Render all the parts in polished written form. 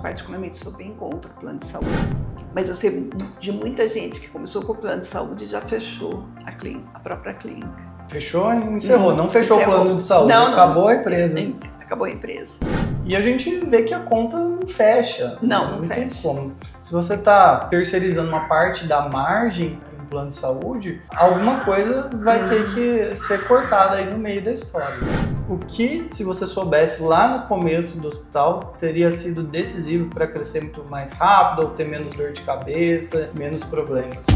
particularmente sou bem contra o plano de saúde. Mas eu sei de muita gente que começou com o plano de saúde e já fechou a própria clínica. Fechou e encerrou, não fechou encerrou. O plano de saúde, não, acabou a empresa. Acabou a empresa. E a gente vê que a conta não fecha. Não tem fecha. como. Se você está terceirizando uma parte da margem no plano de saúde, alguma coisa vai ter que ser cortada aí no meio da história. O que, se você soubesse lá no começo do hospital, teria sido decisivo para crescer muito mais rápido, ou ter menos dor de cabeça, menos problemas?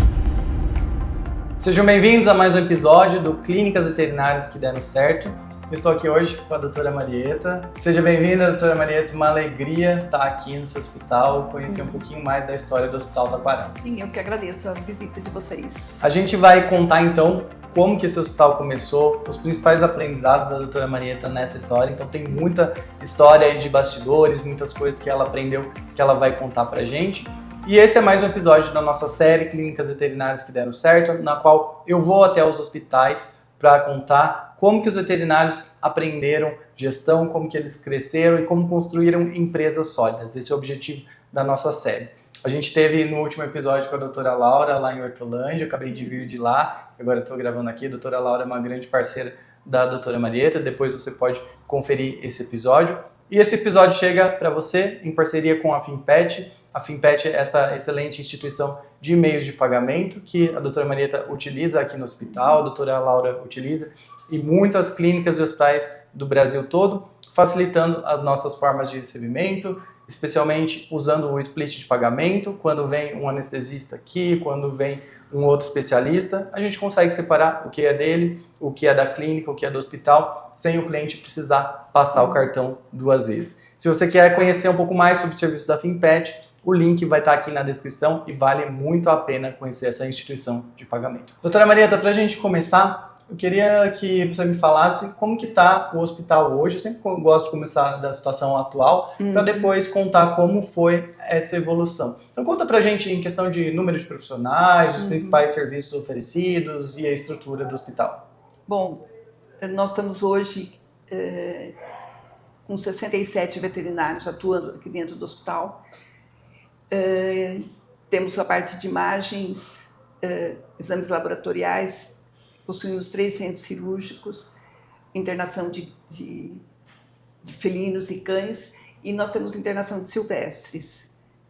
Sejam bem-vindos a mais um episódio do Clínicas Veterinárias que Deram Certo. Eu estou aqui hoje com a doutora Marieta. Seja bem-vinda, doutora Marieta. Uma alegria estar aqui no seu hospital, conhecer um pouquinho mais da história do Hospital Taquaral. Sim, eu que agradeço a visita de vocês. A gente vai contar, então, como que esse hospital começou, os principais aprendizados da doutora Marieta nessa história. Então tem muita história aí de bastidores, muitas coisas que ela aprendeu que ela vai contar pra gente. E esse é mais um episódio da nossa série Clínicas Veterinárias que Deram Certo, na qual eu vou até os hospitais para contar como que os veterinários aprenderam gestão, como que eles cresceram e como construíram empresas sólidas. Esse é o objetivo da nossa série. A gente teve no último episódio com a doutora Laura lá em Hortolândia, eu acabei de vir de lá, agora estou gravando aqui. A doutora Laura é uma grande parceira da doutora Marieta, depois você pode conferir esse episódio. E esse episódio chega para você em parceria com a FinPet. A FinPet é essa excelente instituição de meios de pagamento que a doutora Marieta utiliza aqui no hospital, a doutora Laura utiliza, e muitas clínicas e hospitais do Brasil todo, facilitando as nossas formas de recebimento, especialmente usando o split de pagamento. Quando vem um anestesista aqui, quando vem um outro especialista, a gente consegue separar o que é dele, o que é da clínica, o que é do hospital, sem o cliente precisar passar o cartão duas vezes. Se você quer conhecer um pouco mais sobre o serviço da FinPet, o link vai estar aqui na descrição e vale muito a pena conhecer essa instituição de pagamento. Doutora Marieta, para a gente começar, eu queria que você me falasse como que está o hospital hoje. Eu sempre gosto de começar da situação atual, para depois contar como foi essa evolução. Então conta pra gente em questão de número de profissionais, os principais serviços oferecidos e a estrutura do hospital. Bom, nós estamos hoje com 67 veterinários atuando aqui dentro do hospital. Temos a parte de imagens, exames laboratoriais, possuímos 3 centros cirúrgicos, internação de felinos e cães, e nós temos internação de silvestres,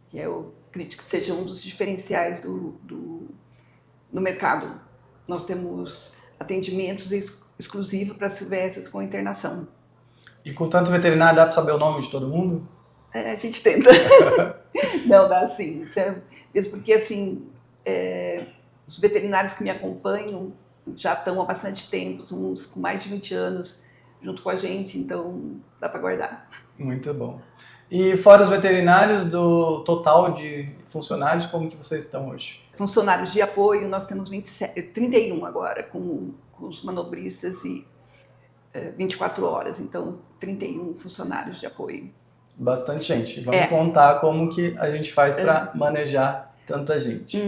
que eu acredito que seja um dos diferenciais no mercado. Nós temos atendimentos exclusivos para silvestres com internação. E com tanto veterinário, dá para saber o nome de todo mundo? A gente tenta. Não, dá sim. Mesmo porque, assim, os veterinários que me acompanham já estão há bastante tempo, uns com mais de 20 anos junto com a gente, então dá para guardar. Muito bom. E fora os veterinários, do total de funcionários, como que vocês estão hoje? Funcionários de apoio, nós temos 31 agora, com os manobristas e 24 horas, então 31 funcionários de apoio. Bastante gente. Vamos contar como que a gente faz para manejar tanta gente.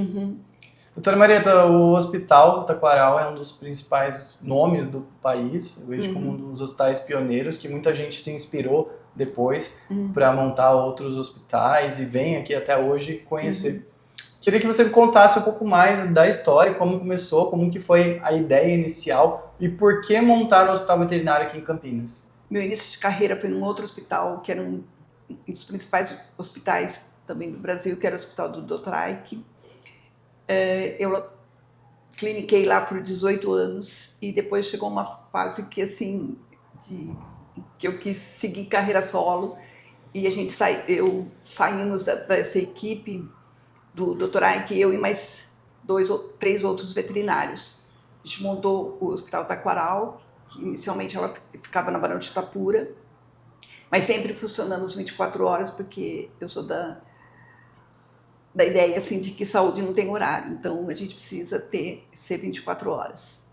Doutora Marieta, o Hospital Taquaral é um dos principais nomes do país. Eu vejo como um dos hospitais pioneiros, que muita gente se inspirou depois para montar outros hospitais e vem aqui até hoje conhecer. Queria que você me contasse um pouco mais da história, como começou, como que foi a ideia inicial e por que montar um hospital veterinário aqui em Campinas. Meu início de carreira foi num outro hospital, que era um dos principais hospitais também do Brasil, que era o Hospital do Dr. Ike. Eu cliniquei lá por 18 anos e depois chegou uma fase que, assim, que eu quis seguir carreira solo e saímos dessa equipe do Dr. Ike, eu e mais 2 ou 3 outros veterinários. A gente montou o Hospital Taquaral, que inicialmente ela ficava na Barão de Itapura, mas sempre funcionando as 24 horas, porque eu sou da ideia assim, de que saúde não tem horário, então a gente precisa ser 24 horas.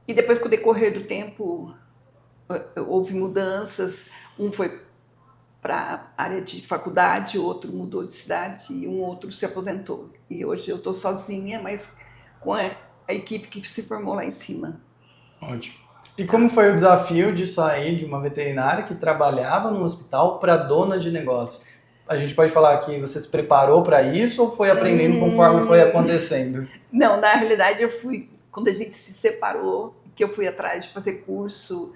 E depois, com o decorrer do tempo, houve mudanças, um foi para a área de faculdade, outro mudou de cidade e um outro se aposentou. E hoje eu estou sozinha, mas com a equipe que se formou lá em cima. Ótimo. E como foi o desafio de sair de uma veterinária que trabalhava no hospital para dona de negócio? a gente pode falar que você se preparou para isso ou foi aprendendo conforme foi acontecendo? Não, na realidade eu fui, quando a gente se separou, que eu fui atrás de fazer curso,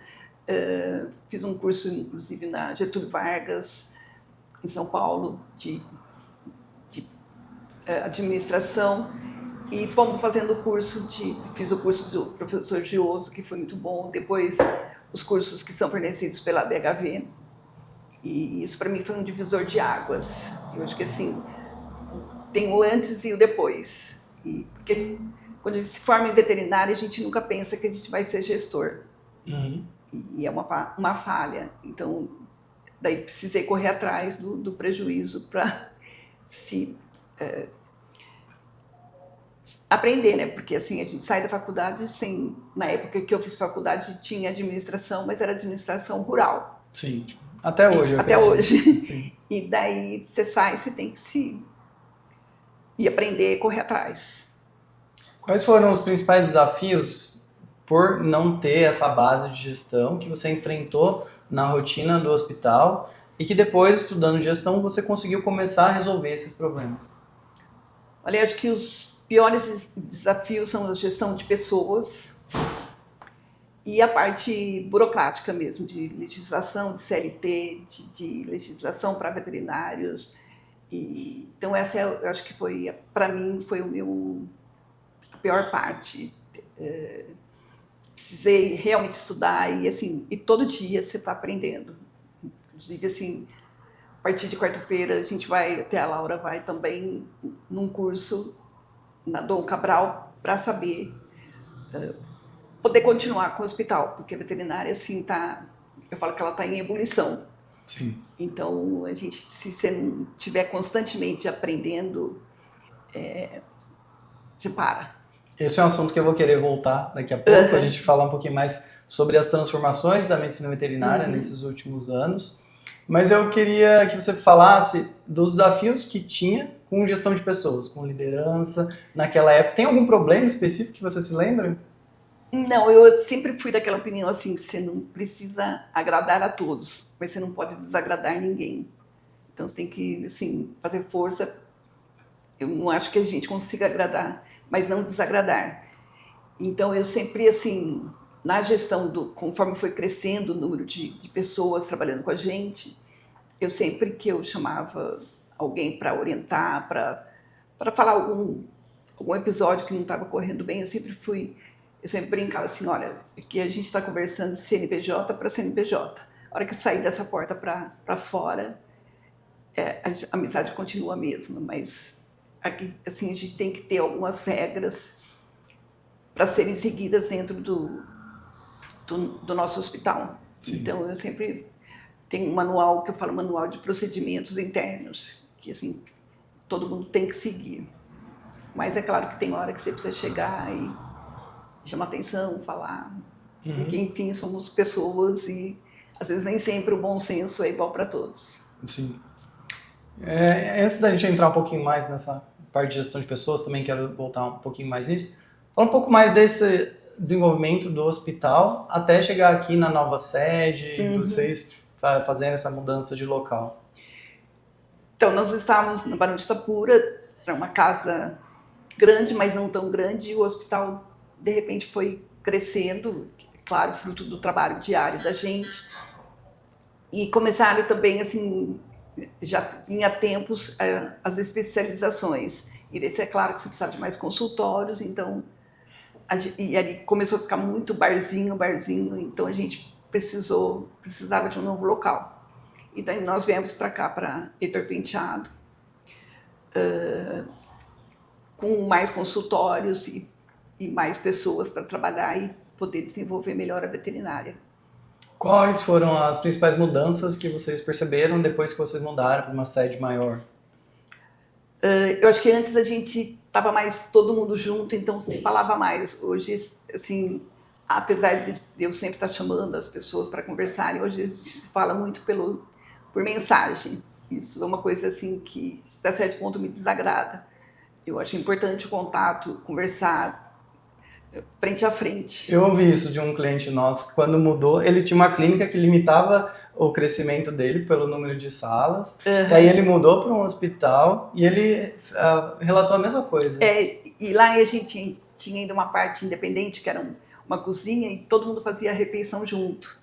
fiz um curso inclusive na Getúlio Vargas, em São Paulo, de administração, e fomos fazendo o curso fiz o curso do professor Gioso, que foi muito bom, depois os cursos que são fornecidos pela BHV, e isso para mim foi um divisor de águas. Eu acho que assim, tem o antes e o depois, porque quando a gente se forma em veterinária, a gente nunca pensa que a gente vai ser gestor, e é uma falha, então daí precisei correr atrás do prejuízo para se aprender, né? Porque assim, a gente sai da faculdade sem... Na época que eu fiz faculdade tinha administração, mas era administração rural. Sim, até hoje. Até hoje. Sim. E daí você sai, você tem que se... ir aprender, correr atrás. Quais foram os principais desafios por não ter essa base de gestão que você enfrentou na rotina do hospital e que depois, estudando gestão, você conseguiu começar a resolver esses problemas? Olha, acho que os piores desafios são a gestão de pessoas e a parte burocrática mesmo, de legislação, de CLT, de legislação para veterinários. Então essa eu acho que foi, para mim, foi a pior parte. Precisei realmente estudar e assim, e todo dia você está aprendendo. Inclusive assim, a partir de quarta-feira a gente vai, até a Laura vai também num curso na Dom Cabral para saber poder continuar com o hospital, porque a veterinária assim eu falo que ela está em ebulição. Sim. Então a gente, se você não estiver constantemente aprendendo, você para. Esse é um assunto que eu vou querer voltar daqui a pouco, a gente falar um pouquinho mais sobre as transformações da medicina veterinária nesses últimos anos. Mas eu queria que você falasse dos desafios que tinha com gestão de pessoas, com liderança naquela época. Tem algum problema específico que você se lembra? Não, eu sempre fui daquela opinião assim, que você não precisa agradar a todos, mas você não pode desagradar ninguém. Então você tem que, assim, fazer força. Eu não acho que a gente consiga agradar, mas não desagradar. Então eu sempre, assim, na gestão, conforme foi crescendo o número de pessoas trabalhando com a gente, eu sempre que eu chamava alguém para orientar, para falar algum episódio que não estava correndo bem, eu sempre brincava assim, olha, aqui a gente está conversando de CNPJ para CNPJ. A hora que sair dessa porta para fora, a amizade continua a mesma, mas aqui, assim, a gente tem que ter algumas regras para serem seguidas dentro do nosso hospital. Sim. Então, eu sempre tenho um manual, que eu falo manual de procedimentos internos, que assim, todo mundo tem que seguir. Mas é claro que tem hora que você precisa chegar e chamar atenção, falar. Porque, enfim, somos pessoas e às vezes nem sempre o bom senso é igual para todos. Sim. Antes da gente entrar um pouquinho mais nessa parte de gestão de pessoas, também quero voltar um pouquinho mais nisso. Fala um pouco mais desse desenvolvimento do hospital até chegar aqui na nova sede, vocês fazendo essa mudança de local. Então, nós estávamos no Barão de Itapura, era uma casa grande, mas não tão grande, e o hospital, de repente, foi crescendo, claro, fruto do trabalho diário da gente. E começaram também, assim, já vinha há tempos as especializações. E desse, é claro que você precisava de mais consultórios, então... E ali começou a ficar muito barzinho, então a gente precisava de um novo local. Então nós viemos para cá, para Heitor Penteado, com mais consultórios e mais pessoas para trabalhar e poder desenvolver melhor a veterinária. Quais foram as principais mudanças que vocês perceberam depois que vocês mudaram para uma sede maior? Eu acho que antes a gente estava mais todo mundo junto, então se falava mais. Hoje, assim, apesar de eu sempre estar chamando as pessoas para conversarem, hoje a gente se fala muito por mensagem. Isso é uma coisa assim que, até certo ponto, me desagrada. Eu acho importante o contato, conversar frente a frente. Eu ouvi isso de um cliente nosso, que quando mudou, ele tinha uma clínica que limitava o crescimento dele pelo número de salas. E aí ele mudou para um hospital e ele relatou a mesma coisa. E lá a gente tinha ainda uma parte independente, que era uma cozinha, e todo mundo fazia a refeição junto.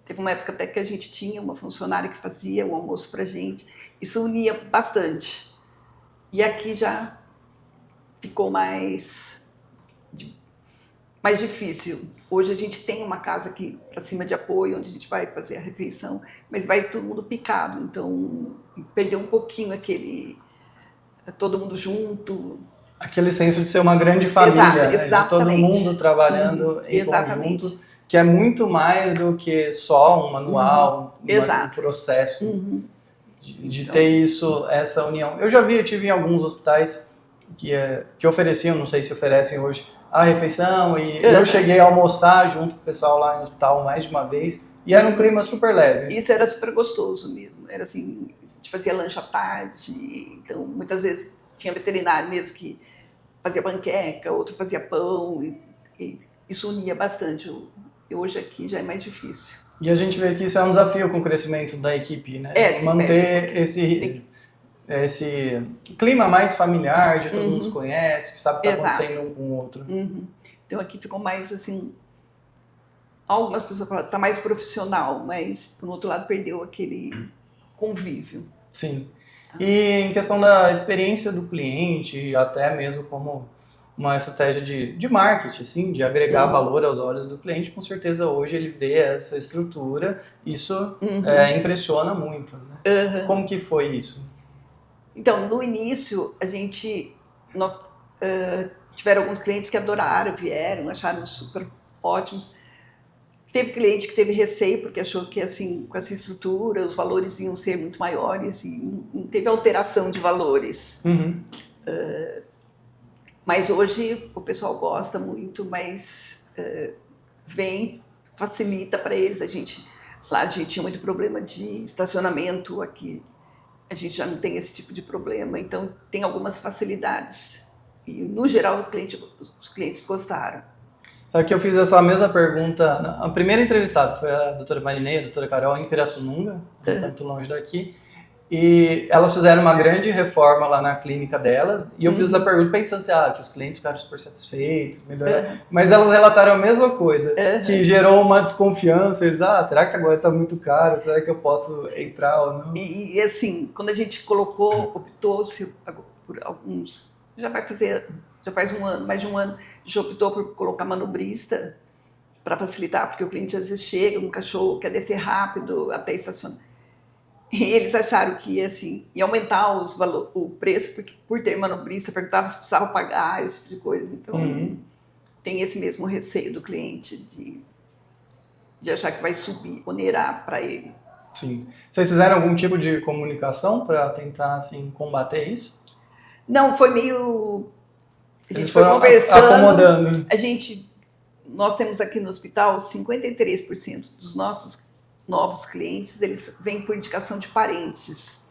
Teve uma época até que a gente tinha uma funcionária que fazia o almoço pra gente. Isso unia bastante. E aqui já ficou mais difícil. Hoje a gente tem uma casa aqui para cima de apoio, onde a gente vai fazer a refeição, mas vai todo mundo picado, então perdeu um pouquinho aquele todo mundo junto. Aquele senso de ser uma grande família, né? De todo mundo trabalhando em conjunto, que é muito mais do que só um manual, um processo de então, ter isso, essa união. Eu tive em alguns hospitais que ofereciam, não sei se oferecem hoje, a refeição, e eu cheguei a almoçar junto com o pessoal lá no hospital mais de uma vez, e era um clima super leve. Isso era super gostoso mesmo, era assim, a gente fazia lanche à tarde, então muitas vezes tinha veterinário mesmo que fazia panqueca, outro fazia pão, e isso unia bastante. Hoje aqui já é mais difícil. E a gente vê que isso é um desafio com o crescimento da equipe, né? Manter esse clima mais familiar, de todo mundo se conhece, que sabe o que está acontecendo um com o outro. Então aqui ficou mais assim, algumas pessoas falam, está mais profissional, mas por outro lado perdeu aquele convívio. Sim. E em questão da experiência do cliente, até mesmo como uma estratégia de marketing, assim, de agregar valor aos olhos do cliente, com certeza hoje ele vê essa estrutura, isso impressiona muito, né? Como que foi isso? Então, no início, nós tiveram alguns clientes que adoraram, vieram, acharam super ótimos. Teve cliente que teve receio, porque achou que assim, com essa estrutura, os valores iam ser muito maiores, e não teve alteração de valores. Mas hoje o pessoal gosta muito, mas vem, facilita para eles. Lá a gente tinha muito problema de estacionamento, aqui a gente já não tem esse tipo de problema, então tem algumas facilidades. E no geral os clientes gostaram. Sabe que eu fiz essa mesma pergunta, a primeira entrevistada foi a doutora Marinei, a doutora Carol, em Pirassununga, não tanto longe daqui, e elas fizeram uma grande reforma lá na clínica delas, e eu fiz essa pergunta pensando assim, que os clientes ficaram super satisfeitos, melhoraram, mas elas relataram a mesma coisa, que gerou uma desconfiança, eles, será que agora está muito caro, será que eu posso entrar ou não? E assim, quando a gente optou-se por alguns, já faz um ano, mais de um ano, a gente optou por colocar manobrista para facilitar, porque o cliente às vezes chega, um cachorro quer descer rápido até estacionar. E eles acharam que ia aumentar o preço, porque por ter manobrista, perguntava se precisava pagar, esse tipo de coisa. Então, tem esse mesmo receio do cliente de achar que vai subir, onerar para ele. Sim. Vocês fizeram algum tipo de comunicação para tentar assim, combater isso? Não, foi meio... A gente foi conversando. Acomodando. Nós temos aqui no hospital 53% dos nossos novos clientes, eles vêm por indicação de parentes.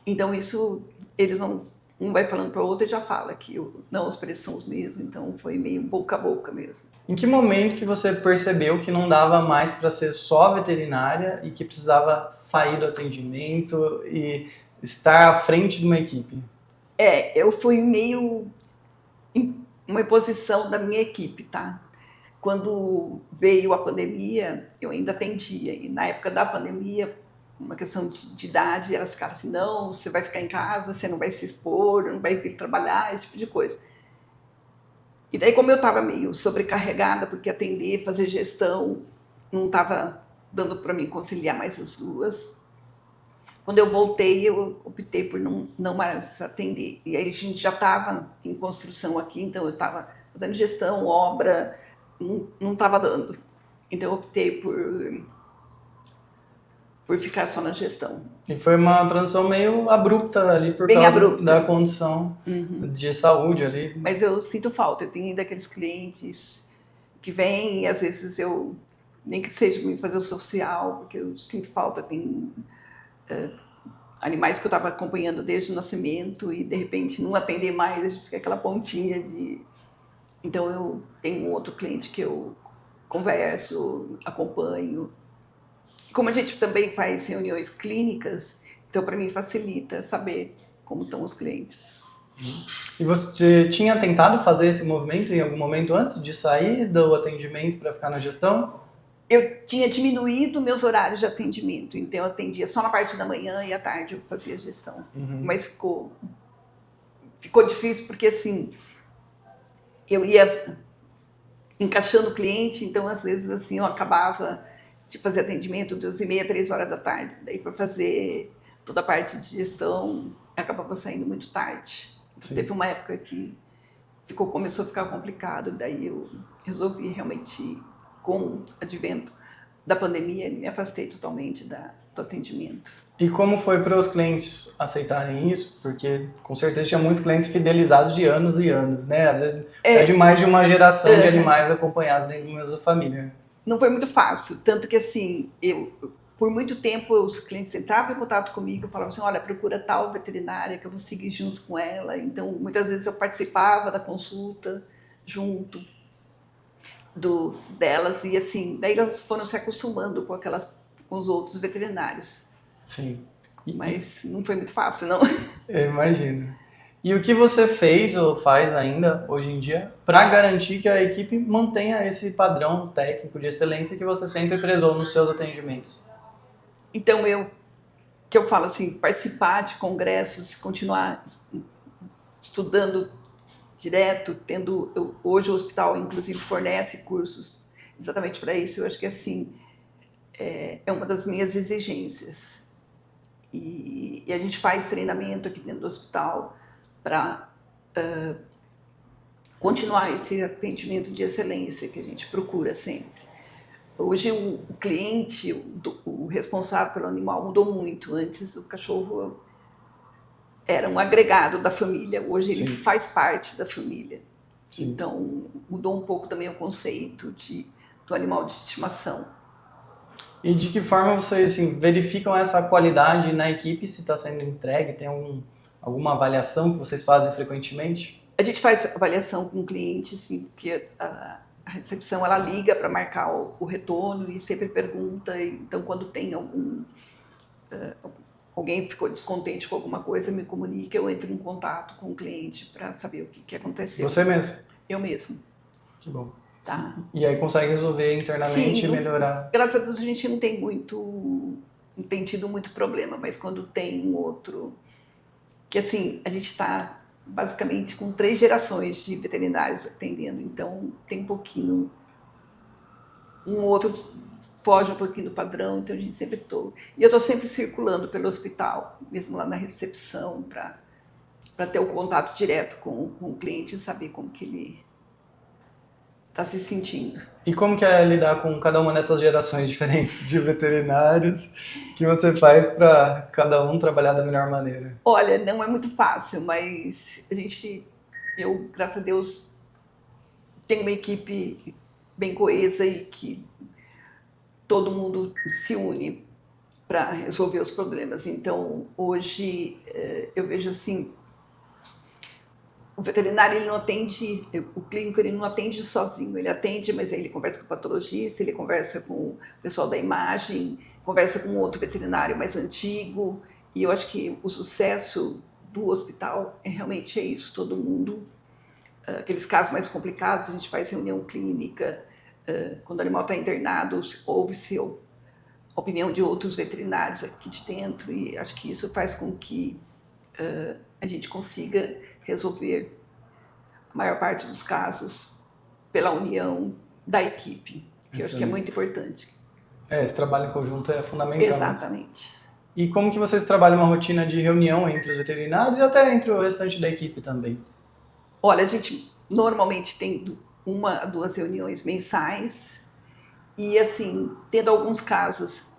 Então isso, eles vão, um vai falando para o outro e já fala que não, os preços são os mesmos, então foi meio boca a boca mesmo. Em que momento que você percebeu que não dava mais para ser só veterinária e que precisava sair do atendimento e estar à frente de uma equipe? Eu fui meio uma imposição da minha equipe, tá? Quando veio a pandemia, eu ainda atendia, e na época da pandemia, uma questão de idade, elas ficaram assim, não, você vai ficar em casa, você não vai se expor, não vai vir trabalhar, esse tipo de coisa. E daí, como eu estava meio sobrecarregada, porque atender, fazer gestão, não estava dando para mim conciliar mais as duas, quando eu voltei, eu optei por não mais atender. E aí a gente já estava em construção aqui, então eu estava fazendo gestão, obra, não estava dando. Então eu optei por ficar só na gestão. E foi uma transição meio abrupta ali por causa da condição de saúde ali. Mas eu sinto falta, eu tenho ainda aqueles clientes que vêm e às vezes eu, nem que seja me fazer o social, porque eu sinto falta, tem animais que eu estava acompanhando desde o nascimento e de repente não atender mais, a gente fica aquela pontinha de... Então eu tenho um outro cliente que eu converso, acompanho. Como a gente também faz reuniões clínicas, então para mim facilita saber como estão os clientes. E você tinha tentado fazer esse movimento em algum momento antes de sair do atendimento para ficar na gestão? Eu tinha diminuído meus horários de atendimento, então eu atendia só na parte da manhã e à tarde eu fazia gestão. Mas ficou difícil porque assim, eu ia encaixando o cliente, então às vezes assim eu acabava de fazer atendimento 2h30, 3 horas da tarde, daí para fazer toda a parte de gestão acabava saindo muito tarde. Teve uma época que começou a ficar complicado, daí eu resolvi realmente, com o advento da pandemia, me afastei totalmente do atendimento. E como foi para os clientes aceitarem isso? Porque com certeza tinha muitos clientes fidelizados de anos e anos, né? Às vezes é de mais de uma geração de animais acompanhados dentro da mesma família. Não foi muito fácil, tanto que assim, por muito tempo os clientes entravam em contato comigo e falavam assim, olha, procura tal veterinária que eu vou seguir junto com ela. Então, muitas vezes eu participava da consulta junto delas e assim, daí elas foram se acostumando com os outros veterinários. Sim. Mas não foi muito fácil, não. Eu imagino. E o que você fez ou faz ainda, hoje em dia, para garantir que a equipe mantenha esse padrão técnico de excelência que você sempre prezou nos seus atendimentos? Então, eu falo assim, participar de congressos, continuar estudando direto, hoje o hospital, inclusive, fornece cursos exatamente para isso. Eu acho que, assim, é uma das minhas exigências. E a gente faz treinamento aqui dentro do hospital para continuar esse atendimento de excelência que a gente procura sempre. Hoje o cliente, o responsável pelo animal mudou muito. Antes o cachorro era um agregado da família, hoje ele faz parte da família. Sim. Então mudou um pouco também o conceito do animal de estimação. E de que forma vocês assim, verificam essa qualidade na equipe, se está sendo entregue? Tem alguma avaliação que vocês fazem frequentemente? A gente faz avaliação com o cliente, sim, porque a recepção ela liga para marcar o retorno e sempre pergunta. Então, quando tem alguém ficou descontente com alguma coisa, me comunica, eu entro em contato com o cliente para saber o que aconteceu. Você mesmo? Eu mesmo. Que bom. Tá. E aí consegue resolver internamente e melhorar? Graças a Deus a gente não tem tido muito problema, mas quando tem um outro, que assim, a gente está basicamente com 3 gerações de veterinários atendendo, então tem um pouquinho, um outro foge um pouquinho do padrão, então a gente sempre e eu estou sempre circulando pelo hospital, mesmo lá na recepção, para ter o contato direto com o cliente e saber como que ele está se sentindo. E como que é lidar com cada uma dessas gerações diferentes de veterinários que você faz para cada um trabalhar da melhor maneira? Olha, não é muito fácil, mas eu, graças a Deus, tenho uma equipe bem coesa e que todo mundo se une para resolver os problemas. Então, hoje, eu vejo assim, o veterinário ele não atende, o clínico ele não atende sozinho, ele atende, mas aí ele conversa com o patologista, ele conversa com o pessoal da imagem, conversa com outro veterinário mais antigo, e eu acho que o sucesso do hospital realmente é isso, todo mundo, aqueles casos mais complicados, a gente faz reunião clínica, quando o animal está internado, ouve-se a opinião de outros veterinários aqui de dentro, e acho que isso faz com que a gente consiga resolver a maior parte dos casos pela união da equipe, que eu acho que é muito importante. Esse trabalho em conjunto é fundamental. Exatamente. E como que vocês trabalham uma rotina de reunião entre os veterinários e até entre o restante da equipe também? Olha, a gente normalmente tem 1 a 2 reuniões mensais e, assim, tendo alguns casos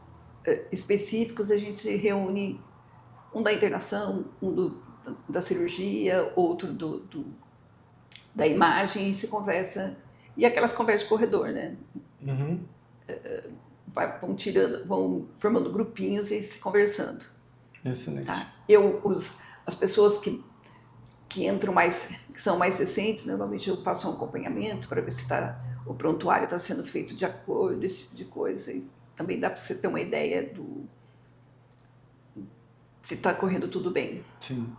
específicos, a gente se reúne, um da internação, da cirurgia, outro da imagem, e se conversa, e aquelas conversas de corredor, né? Uhum. Vão formando grupinhos e se conversando. Excelente. Tá? As pessoas que entram que são mais recentes, normalmente eu faço um acompanhamento para ver se o prontuário está sendo feito de acordo, esse tipo de coisa. também dá para você ter uma ideia se está correndo tudo bem. Sim.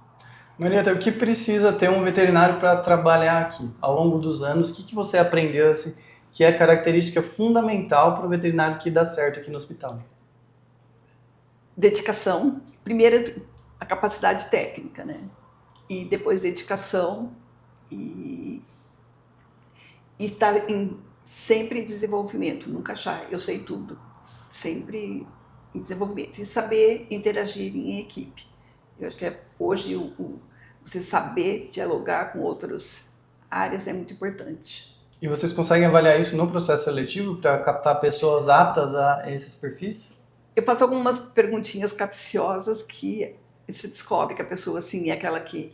Marieta, o que precisa ter um veterinário para trabalhar aqui? Ao longo dos anos, o que você aprendeu assim, que é característica fundamental para o veterinário que dá certo aqui no hospital? Dedicação. Primeiro, a capacidade técnica, né? E depois dedicação e estar sempre em desenvolvimento, nunca achar eu sei tudo, sempre em desenvolvimento e saber interagir em equipe. Eu acho que hoje você saber dialogar com outras áreas é muito importante. E vocês conseguem avaliar isso no processo seletivo para captar pessoas aptas a esses perfis? Eu faço algumas perguntinhas capciosas que você descobre que a pessoa assim, é aquela que,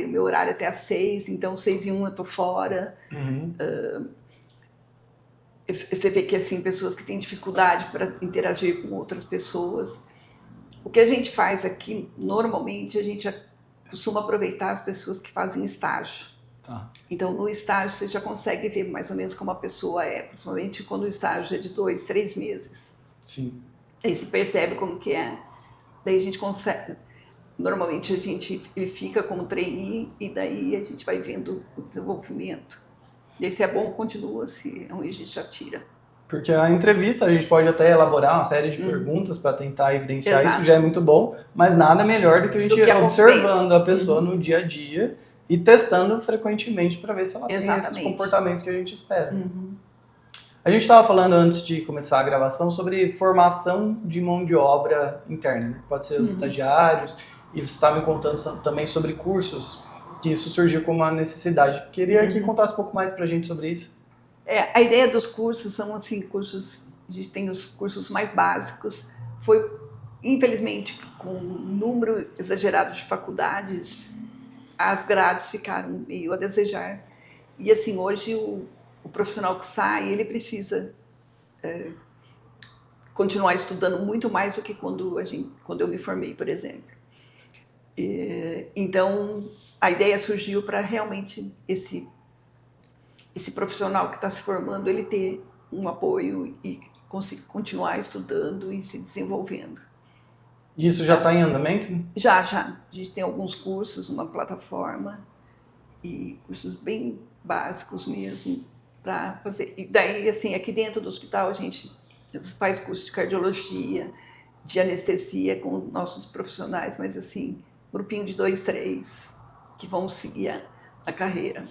meu horário é até às 6, então 6:01 eu tô fora. Uhum. Você vê que assim, pessoas que têm dificuldade para interagir com outras pessoas. O que a gente faz aqui, normalmente, a gente costuma aproveitar as pessoas que fazem estágio. Tá. Então, no estágio, você já consegue ver mais ou menos como a pessoa é, principalmente quando o estágio é de 2, 3 meses. Sim. Aí se percebe como que é. Daí a gente consegue... Normalmente, ele fica como trainee e daí a gente vai vendo o desenvolvimento. E se é bom, continua, se é ruim, a gente já tira. Porque a entrevista a gente pode até elaborar uma série de perguntas para tentar evidenciar. Exato. Isso já é muito bom, mas nada melhor do que a gente ir observando a pessoa no dia a dia e testando frequentemente para ver se ela tem esses comportamentos que a gente espera. A gente estava falando antes de começar a gravação sobre formação de mão de obra interna, né? Pode ser os estagiários, e você estava me contando também sobre cursos, que isso surgiu como uma necessidade. Queria que contasse um pouco mais para a gente sobre isso. A ideia dos cursos são assim, cursos, a gente tem os cursos mais básicos. Foi, infelizmente, com um número exagerado de faculdades, as grades ficaram meio a desejar. E assim, hoje o profissional que sai, ele precisa continuar estudando muito mais do que quando eu me formei, por exemplo. Então, a ideia surgiu para realmente esse profissional que está se formando, ele ter um apoio e conseguir continuar estudando e se desenvolvendo. Isso já está em andamento? Já. A gente tem alguns cursos, uma plataforma, e cursos bem básicos mesmo para fazer. E daí, assim, aqui dentro do hospital, a gente faz curso de cardiologia, de anestesia com nossos profissionais, mas assim, grupinho de 2, 3 que vão seguir a carreira.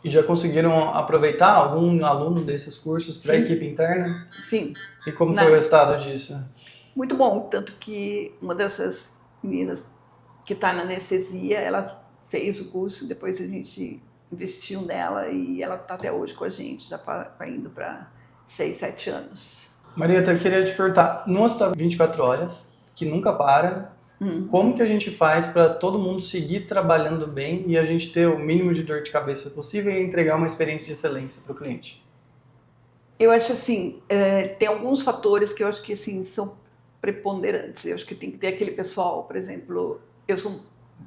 E já conseguiram aproveitar algum aluno desses cursos para a equipe interna? Sim. E como foi o resultado disso? Muito bom, tanto que uma dessas meninas que está na anestesia, ela fez o curso, depois a gente investiu nela e ela está até hoje com a gente, já vai indo para 6, 7 anos. Marieta, eu queria te perguntar, no hospital 24 horas, que nunca para, como que a gente faz para todo mundo seguir trabalhando bem e a gente ter o mínimo de dor de cabeça possível e entregar uma experiência de excelência para o cliente? Eu acho assim, tem alguns fatores que eu acho que assim, são preponderantes. Eu acho que tem que ter aquele pessoal, por exemplo, eu sou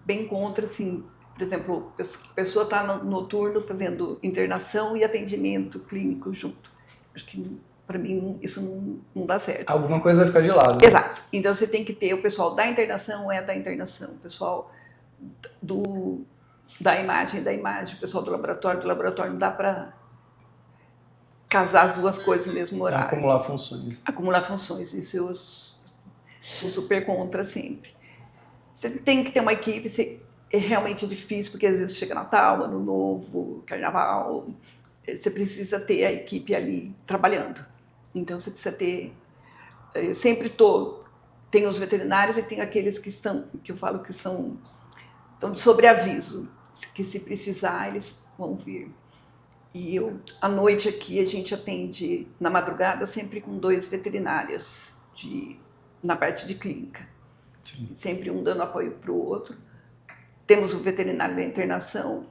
bem contra, assim, por exemplo, a pessoa está no noturno fazendo internação e atendimento clínico junto. Acho que para mim isso não dá certo. Alguma coisa vai ficar de lado. Exato. Então você tem que ter o pessoal da internação, da internação, o pessoal da imagem, o pessoal do laboratório, não dá para casar as duas coisas no mesmo horário. Acumular funções. Acumular funções, isso eu sou super contra sempre. Você tem que ter uma equipe, é realmente difícil, porque às vezes chega Natal, Ano Novo, Carnaval, você precisa ter a equipe ali trabalhando. Então você precisa ter... Eu sempre tenho os veterinários e tenho aqueles que eu falo que estão de sobreaviso, que se precisar eles vão vir. E à noite aqui a gente atende na madrugada sempre com 2 veterinários na parte de clínica. Sim. Sempre um dando apoio para o outro. Temos o veterinário da internação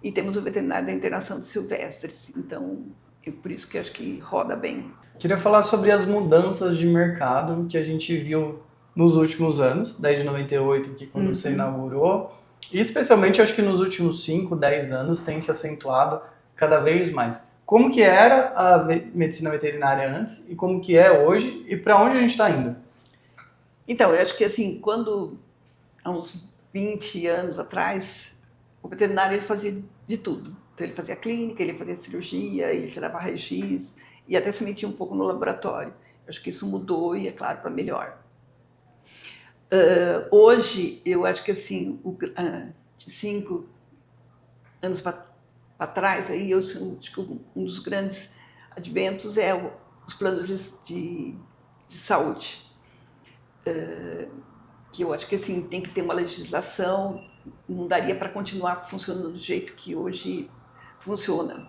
e temos o veterinário da internação de silvestres. Então, por isso que eu acho que roda bem. Queria falar sobre as mudanças de mercado que a gente viu nos últimos anos, desde 98, que quando você inaugurou, e especialmente acho que nos últimos 5, 10 anos tem se acentuado cada vez mais. como que era a medicina veterinária antes e como que é hoje e para onde a gente está indo? Então, eu acho que assim, quando há uns 20 anos atrás, o veterinário ele fazia de tudo. Então, ele fazia clínica, ele fazia cirurgia, ele tirava raio-x e até se metia um pouco no laboratório. Eu acho que isso mudou e, é claro, para melhor. Hoje, eu acho que assim, de 5 anos para trás, aí eu acho que um dos grandes adventos é os planos de saúde. Que eu acho que assim, tem que ter uma legislação, não daria para continuar funcionando do jeito que hoje funciona.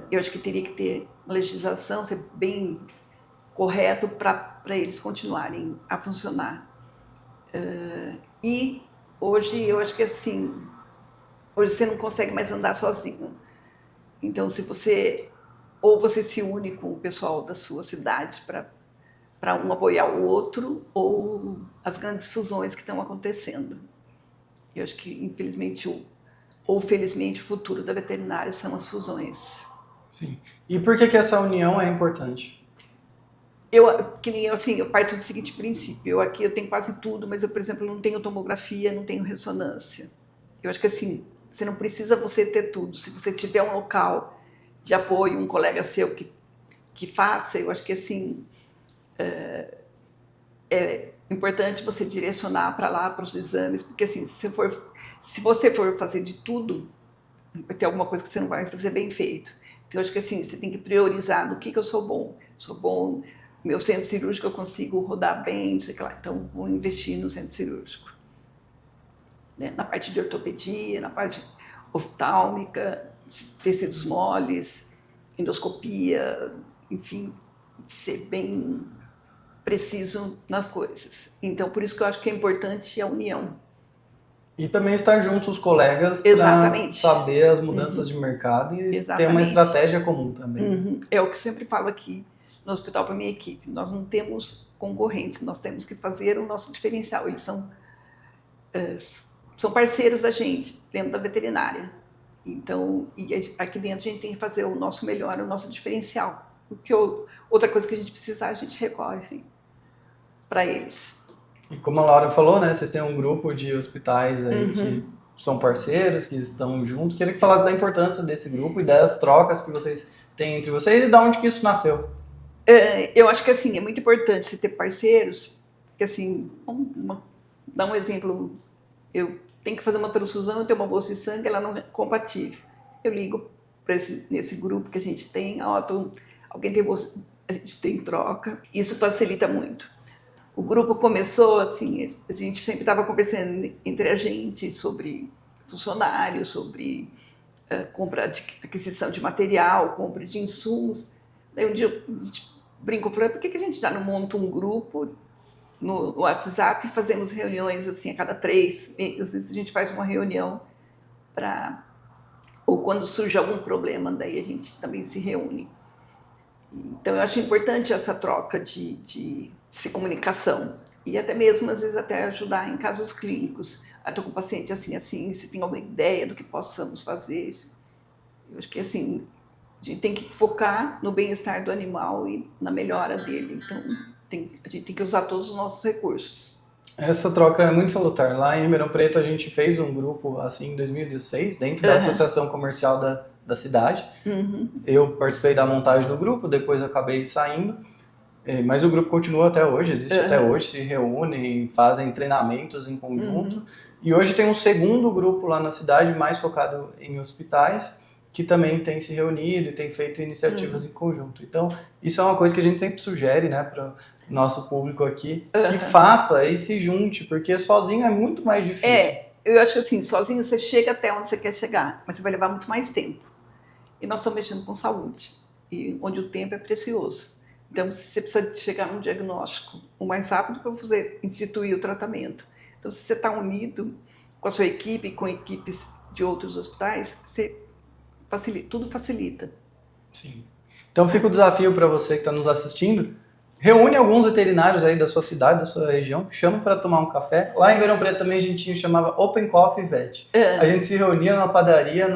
Eu acho que teria que ter uma legislação, ser bem correto para eles continuarem a funcionar. E hoje eu acho que assim, hoje você não consegue mais andar sozinho. Então, se você ou você se une com o pessoal da sua cidade para um apoiar o outro, ou as grandes fusões que estão acontecendo. Eu acho que, infelizmente, ou felizmente, o futuro da veterinária são as fusões. Sim. E por que essa união é importante? Eu parto do seguinte princípio. Aqui eu tenho quase tudo, mas eu, por exemplo, não tenho tomografia, não tenho ressonância. Eu acho que assim, você não precisa você ter tudo. Se você tiver um local de apoio, um colega seu que faça, eu acho que assim, é importante você direcionar para lá, para os exames, porque assim, se você for fazer de tudo, vai ter alguma coisa que você não vai fazer bem feito. Então, eu acho que assim, você tem que priorizar no que eu sou bom. Sou bom, meu centro cirúrgico eu consigo rodar bem, não sei o que lá. Então, vou investir no centro cirúrgico. Né? Na parte de ortopedia, na parte oftálmica, tecidos moles, endoscopia, enfim, ser bem preciso nas coisas. Então, por isso que eu acho que é importante a união. E também estar junto os colegas para saber as mudanças de mercado e ter uma estratégia comum também. É o que eu sempre falo aqui no hospital para minha equipe. Nós não temos concorrentes, nós temos que fazer o nosso diferencial. Eles são parceiros da gente dentro da veterinária. Então, e aqui dentro a gente tem que fazer o nosso melhor, o nosso diferencial. Outra coisa que a gente precisar, a gente recorre para eles. E como a Laura falou, né, vocês têm um grupo de hospitais aí que são parceiros, que estão juntos. Queria que falasse da importância desse grupo e das trocas que vocês têm entre vocês e de onde que isso nasceu. Eu acho que assim, é muito importante você ter parceiros, porque assim, vamos dar um exemplo. Eu tenho que fazer uma transfusão, eu tenho uma bolsa de sangue, ela não é compatível. Eu ligo nesse grupo que a gente tem, alguém tem bolsa, a gente tem troca. Isso facilita muito. O grupo começou assim, a gente sempre estava conversando entre a gente sobre funcionários, sobre aquisição de material, compra de insumos. Daí um dia a gente brincou, falou, por que a gente já não monta um grupo no WhatsApp e fazemos reuniões assim a cada 3 meses, a gente faz uma reunião ou quando surge algum problema, daí a gente também se reúne. Então eu acho importante essa troca de comunicação e até mesmo às vezes até ajudar em casos clínicos. Estou com um paciente assim, se tem alguma ideia do que possamos fazer. Eu acho que assim, a gente tem que focar no bem-estar do animal e na melhora dele. Então a gente tem que usar todos os nossos recursos. Essa troca é muito salutar. Lá em Ribeirão Preto a gente fez um grupo assim em 2016, dentro da Associação Comercial da cidade. Eu participei da montagem do grupo, depois acabei saindo, mas o grupo continua até hoje, existe até hoje, se reúnem, fazem treinamentos em conjunto. E hoje tem um segundo grupo lá na cidade, mais focado em hospitais, que também tem se reunido e tem feito iniciativas em conjunto. Então, isso é uma coisa que a gente sempre sugere, né, para o nosso público aqui, que faça e se junte, porque sozinho é muito mais difícil. Eu acho que assim, sozinho você chega até onde você quer chegar, mas você vai levar muito mais tempo. E nós estamos mexendo com saúde, onde o tempo é precioso. Então, você precisa chegar num diagnóstico o mais rápido para você instituir o tratamento. Então, se você está unido com a sua equipe, com equipes de outros hospitais, tudo facilita. Sim. Então, fica o desafio para você que está nos assistindo. Reúne alguns veterinários aí da sua cidade, da sua região, chama para tomar um café. Lá em Ribeirão Preto também a gente chamava Open Coffee Vet. A gente se reunia numa padaria,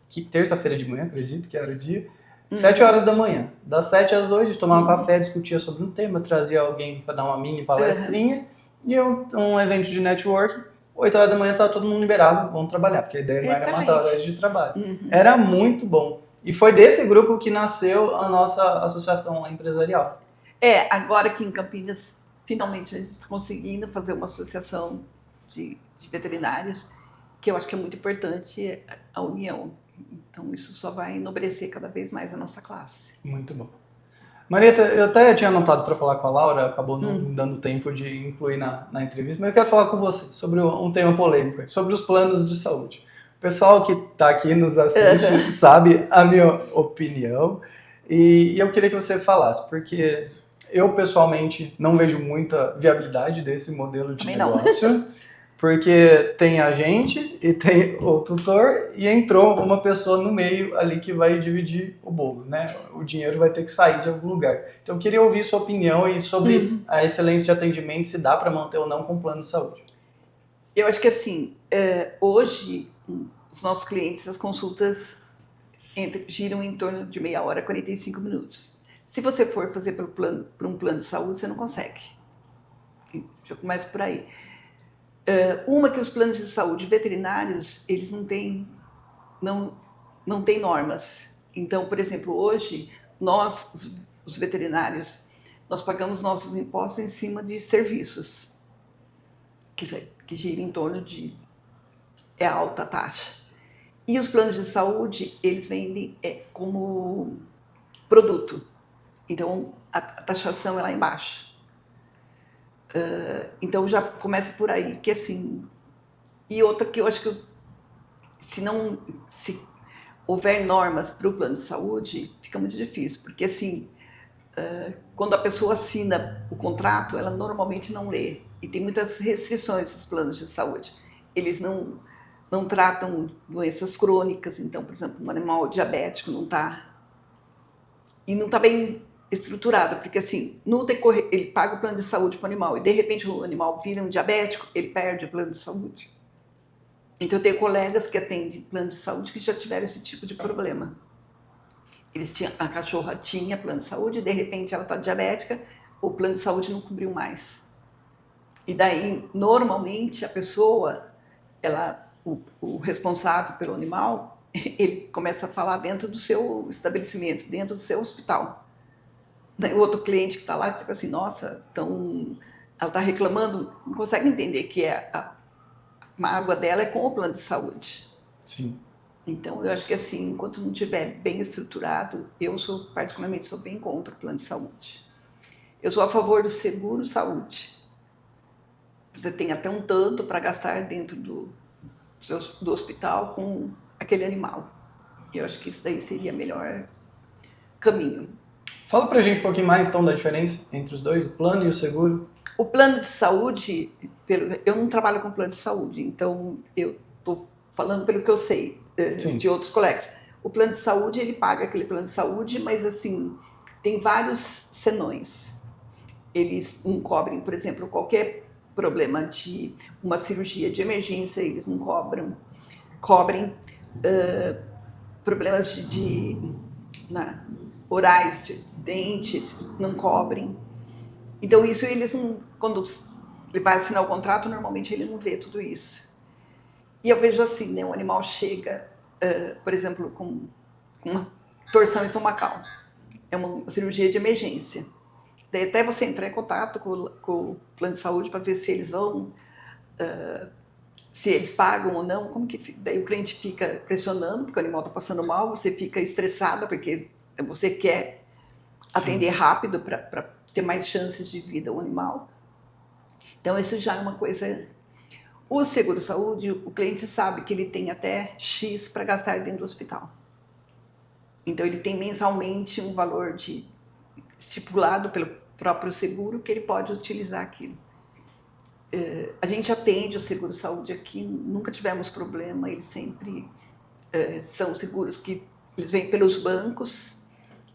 que terça-feira de manhã, acredito que era o dia, 7 horas da manhã. Das 7 às 8, a gente tomava um café, discutia sobre um tema, trazia alguém para dar uma mini palestrinha, e um evento de networking. 8 horas da manhã estava todo mundo liberado, vamos trabalhar, porque a ideia não era matar horas de trabalho. Era muito bom. E foi desse grupo que nasceu a nossa associação empresarial. Agora aqui em Campinas, finalmente a gente está conseguindo fazer uma associação de veterinários, que eu acho que é muito importante a união. Então isso só vai enobrecer cada vez mais a nossa classe. Muito bom. Marieta, eu até tinha anotado para falar com a Laura, acabou não dando tempo de incluir na entrevista, mas eu quero falar com você sobre um tema polêmico, sobre os planos de saúde. O pessoal que está aqui nos assiste sabe a minha opinião e eu queria que você falasse, porque eu pessoalmente não vejo muita viabilidade desse modelo de negócio. Porque tem a gente e tem o tutor e entrou uma pessoa no meio ali que vai dividir o bolo, né? O dinheiro vai ter que sair de algum lugar. Então eu queria ouvir sua opinião e sobre a excelência de atendimento, se dá para manter ou não com o plano de saúde. Eu acho que assim, hoje os nossos clientes, as consultas giram em torno de meia hora, 45 minutos. Se você for fazer por um plano de saúde, você não consegue. Já começa por aí. Uma que os planos de saúde veterinários, eles não têm normas. Então, por exemplo, hoje, nós, os veterinários, nós pagamos nossos impostos em cima de serviços, que giram em torno de alta taxa. E os planos de saúde, eles vendem como produto. Então, a taxação é lá embaixo. Então já começa por aí, que assim. E outra que eu acho que se houver normas para o plano de saúde, fica muito difícil, porque assim, quando a pessoa assina o contrato, ela normalmente não lê, e tem muitas restrições nos planos de saúde. Eles não tratam doenças crônicas, então, por exemplo, um animal diabético não está bem estruturado, porque assim, no decorrer, ele paga o plano de saúde para o animal e de repente o animal vira um diabético, ele perde o plano de saúde. Então eu tenho colegas que atendem plano de saúde que já tiveram esse tipo de problema. A cachorra tinha plano de saúde e de repente ela está diabética, o plano de saúde não cobriu mais. E daí, normalmente, a pessoa, o responsável pelo animal, ele começa a falar dentro do seu estabelecimento, dentro do seu hospital. O outro cliente que está lá fica assim, nossa, então ela está reclamando, não consegue entender que a mágoa dela é com o plano de saúde. Sim. Então, eu acho que assim, enquanto não estiver bem estruturado, eu particularmente sou bem contra o plano de saúde. Eu sou a favor do seguro saúde. Você tem até um tanto para gastar dentro do hospital com aquele animal. Eu acho que isso daí seria o melhor caminho. Fala pra gente um pouquinho mais, então, da diferença entre os dois, o plano e o seguro. O plano de saúde, eu não trabalho com plano de saúde, então eu estou falando pelo que eu sei de outros colegas. O plano de saúde, ele paga aquele plano de saúde, mas assim, tem vários senões. Eles não cobrem, por exemplo, qualquer problema de uma cirurgia de emergência, eles não cobrem problemas orais, de dentes, não cobrem. Então isso eles não, quando ele vai assinar o contrato, normalmente ele não vê tudo isso. E eu vejo assim, né, um animal chega, por exemplo, com uma torção estomacal, é uma cirurgia de emergência. Daí até você entrar em contato com o plano de saúde para ver se eles vão, se eles pagam ou não, como que fica? Daí o cliente fica pressionando, porque o animal está passando mal, você fica estressada, porque você quer atender rápido para ter mais chances de vida ao animal. Então isso já é uma coisa. O seguro-saúde, o cliente sabe que ele tem até X para gastar dentro do hospital. Então ele tem mensalmente um valor estipulado pelo próprio seguro que ele pode utilizar aquilo. A gente atende o seguro-saúde aqui, nunca tivemos problema, eles sempre são seguros que eles vêm pelos bancos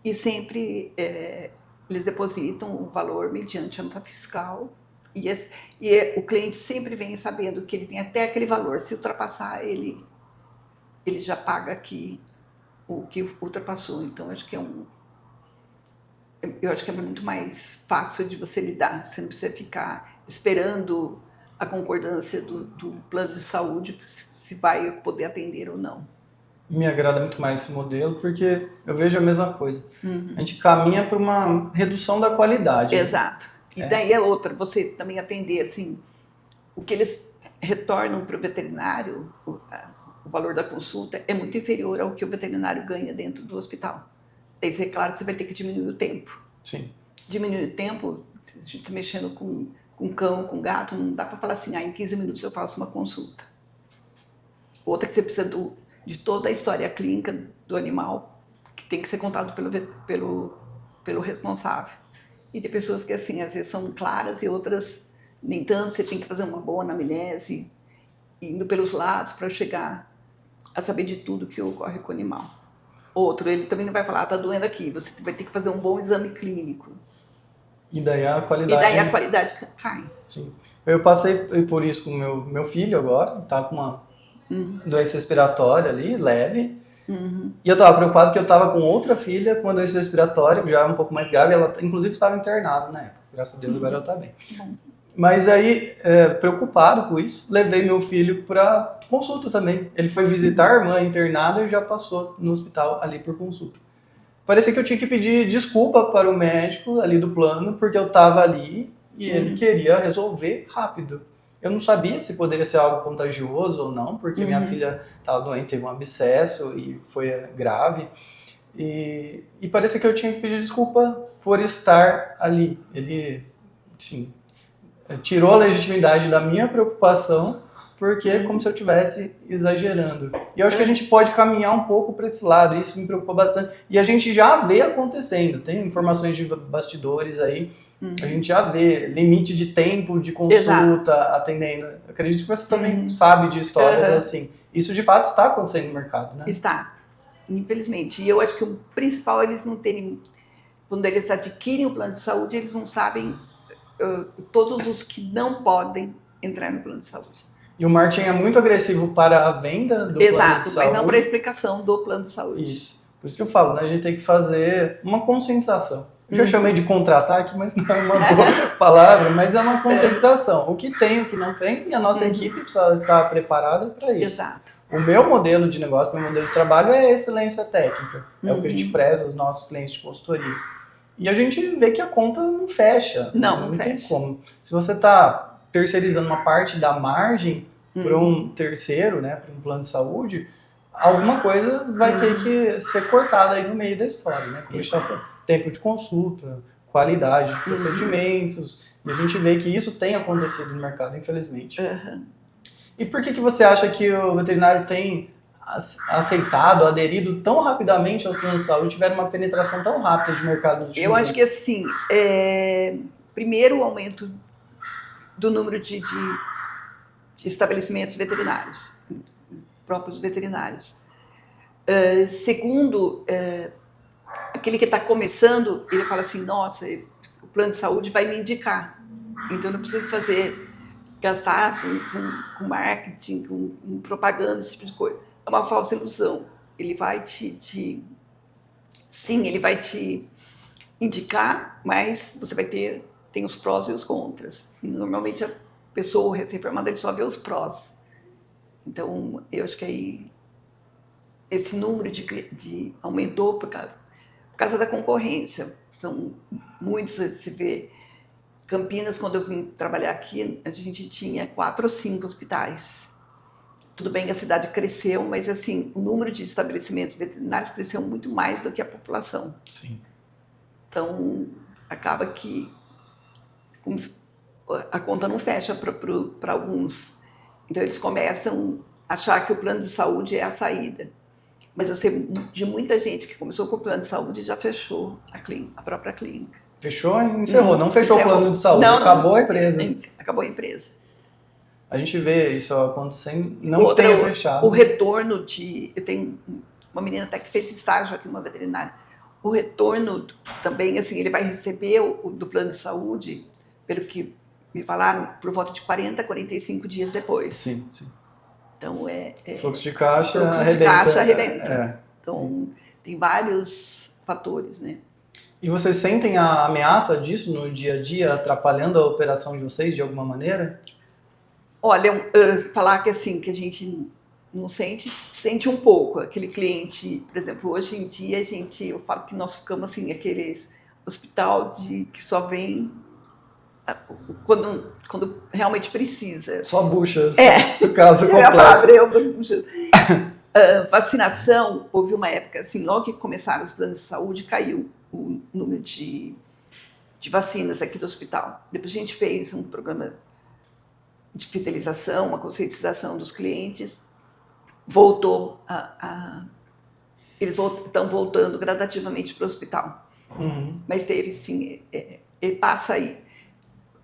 e sempre eles depositam o valor mediante a nota fiscal e o cliente sempre vem sabendo que ele tem até aquele valor, se ultrapassar ele ele já paga aqui o que ultrapassou. Então, eu acho que é muito mais fácil de você lidar. Você não precisa ficar esperando a concordância do plano de saúde se vai poder atender ou não. Me agrada muito mais esse modelo, porque eu vejo a mesma coisa. A gente caminha para uma redução da qualidade. Exato. E daí é outra, você também atender, assim, o que eles retornam para o veterinário, o valor da consulta, é muito inferior ao que o veterinário ganha dentro do hospital. Daí é claro que você vai ter que diminuir o tempo. Sim. Diminuir o tempo, a gente está mexendo com cão, com gato, não dá para falar assim, em 15 minutos eu faço uma consulta. Outra que você precisa de toda a história clínica do animal, que tem que ser contado pelo responsável. E tem pessoas que, assim, às vezes são claras e outras nem tanto. Você tem que fazer uma boa anamnese, indo pelos lados para chegar a saber de tudo que ocorre com o animal. Outro, ele também não vai falar, tá doendo aqui, você vai ter que fazer um bom exame clínico. E daí a qualidade cai. Sim. Eu passei por isso com o meu filho agora, tá com uma doença respiratória ali, leve. E eu tava preocupado porque eu tava com outra filha com uma doença respiratória, já um pouco mais grave, ela inclusive estava internada na época. Graças a Deus agora ela tá bem. Mas aí, preocupado com isso, levei meu filho para consulta também. Ele foi visitar a irmã internada e já passou no hospital ali por consulta. Parecia que eu tinha que pedir desculpa para o médico ali do plano, porque eu estava ali e ele queria resolver rápido. Eu não sabia se poderia ser algo contagioso ou não, porque minha filha estava doente, teve um abscesso e foi grave. E parecia que eu tinha que pedir desculpa por estar ali. Ele, sim, tirou a legitimidade da minha preocupação, porque é como se eu estivesse exagerando. E eu acho que a gente pode caminhar um pouco para esse lado, isso me preocupa bastante. E a gente já vê acontecendo, tem informações de bastidores aí, a gente já vê limite de tempo de consulta, atendendo. Eu acredito que você também sabe de histórias assim. Isso de fato está acontecendo no mercado, né? Está, infelizmente. E eu acho que o principal é eles não terem, quando eles adquirem o plano de saúde, eles não sabem todos os que não podem entrar no plano de saúde. E o marketing é muito agressivo para a venda do plano de saúde. Exato, mas não para a explicação do plano de saúde. Isso. Por isso que eu falo, né? A gente tem que fazer uma conscientização. Eu já chamei de contra-ataque, mas não é uma boa palavra, mas é uma conscientização. O que tem, o que não tem, e a nossa equipe precisa estar preparada para isso. Exato. O meu modelo de negócio, meu modelo de trabalho é a excelência técnica. É o que a gente preza os nossos clientes de consultoria. E a gente vê que a conta não fecha. Não fecha. Tem como. Se você está terceirizando uma parte da margem para um terceiro, né, para um plano de saúde, alguma coisa vai ter que ser cortada aí no meio da história, né? Como a gente está falando, tempo de consulta, qualidade de procedimentos, e a gente vê que isso tem acontecido no mercado, infelizmente. E por que você acha que o veterinário tem aceitado, aderido tão rapidamente aos planos de saúde, tiveram uma penetração tão rápida de mercado nos últimos anos? Eu acho que assim, primeiro o aumento do número de estabelecimentos veterinários, próprios veterinários. Segundo, aquele que está começando, ele fala assim, nossa, o plano de saúde vai me indicar, então eu não preciso gastar com marketing, com propaganda, esse tipo de coisa. É uma falsa ilusão. Ele vai ele vai te indicar, mas você vai tem os prós e os contras. E normalmente a pessoa recém-formada ele só vê os prós. Então, eu acho que aí esse número aumentou por causa da concorrência. São muitos, você vê, Campinas, quando eu vim trabalhar aqui, a gente tinha 4 ou 5 hospitais. Tudo bem que a cidade cresceu, mas assim, o número de estabelecimentos veterinários cresceu muito mais do que a população. Sim. Então, acaba que a conta não fecha para alguns. Então, eles começam a achar que o plano de saúde é a saída. Mas eu sei de muita gente que começou com o plano de saúde e já fechou a própria clínica. Fechou e encerrou. Não fechou o plano de saúde, acabou a empresa. Acabou a empresa. A gente vê isso acontecendo, não que tenha fechado. O retorno eu tenho uma menina até que fez estágio aqui numa veterinária. O retorno também, assim, ele vai receber do plano de saúde, pelo que me falaram, por volta de 40 a 45 dias depois. Sim, sim. Então, fluxo de caixa fluxo de arrebenta. caixa arrebenta. Então, sim. tem vários fatores, né? E vocês sentem a ameaça disso no dia a dia, atrapalhando a operação de vocês de alguma maneira? Olha, falar que assim, que a gente não sente um pouco. Aquele cliente, por exemplo, hoje em dia, eu falo que nós ficamos assim, aquele hospital que só vem quando realmente precisa. Só buchas, É. no caso Eu ia falar, complexo. vacinação, houve uma época, assim, logo que começaram os planos de saúde, caiu o número de vacinas aqui do hospital. Depois a gente fez um programa de fidelização, uma conscientização dos clientes, voltou eles estão voltando gradativamente para o hospital. Uhum. Mas teve, sim, ele passa aí,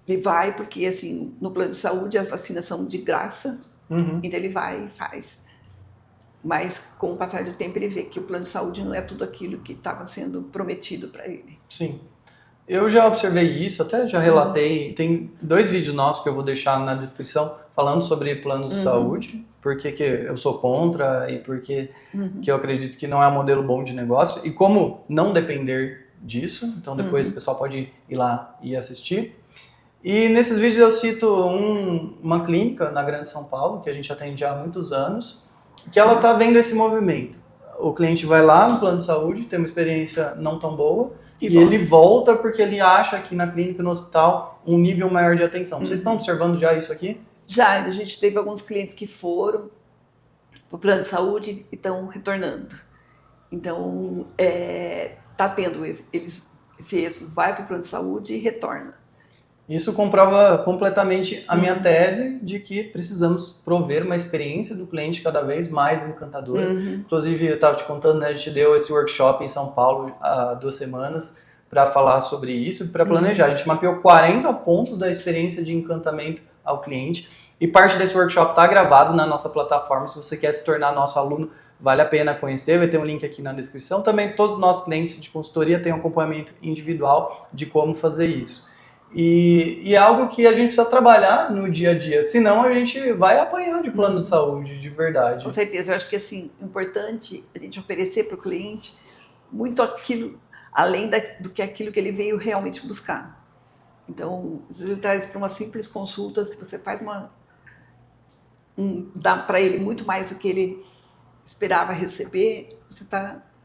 ele vai, porque assim, no plano de saúde as vacinas são de graça, então ele vai e faz. Mas com o passar do tempo ele vê que o plano de saúde não é tudo aquilo que estava sendo prometido para ele. Sim. Eu já observei isso, até já relatei, tem 2 vídeos nossos que eu vou deixar na descrição falando sobre planos de saúde, porque que eu sou contra e porque que eu acredito que não é um modelo bom de negócio e como não depender disso, então depois o pessoal pode ir lá e assistir. E nesses vídeos eu cito uma clínica na Grande São Paulo, que a gente atende há muitos anos, que ela está vendo esse movimento. O cliente vai lá no plano de saúde, tem uma experiência não tão boa, e ele volta porque ele acha que na clínica, no hospital, um nível maior de atenção. Vocês estão observando já isso aqui? Já, a gente teve alguns clientes que foram para o plano de saúde e estão retornando. Então, está tendo, esse êxito vai para o plano de saúde e retorna. Isso comprova completamente a minha tese de que precisamos prover uma experiência do cliente cada vez mais encantadora. Inclusive, eu estava te contando, né, a gente deu esse workshop em São Paulo há 2 semanas para falar sobre isso e para planejar. A gente mapeou 40 pontos da experiência de encantamento ao cliente e parte desse workshop está gravado na nossa plataforma. Se você quer se tornar nosso aluno, vale a pena conhecer, vai ter um link aqui na descrição. Também todos os nossos clientes de consultoria têm um acompanhamento individual de como fazer isso. E é algo que a gente precisa trabalhar no dia a dia, senão a gente vai apanhar de plano de saúde, de verdade. Com certeza, eu acho que assim, é importante a gente oferecer para o cliente muito aquilo, além do que aquilo que ele veio realmente buscar. Então, às vezes ele traz para uma simples consulta, se você faz dá para ele muito mais do que ele esperava receber,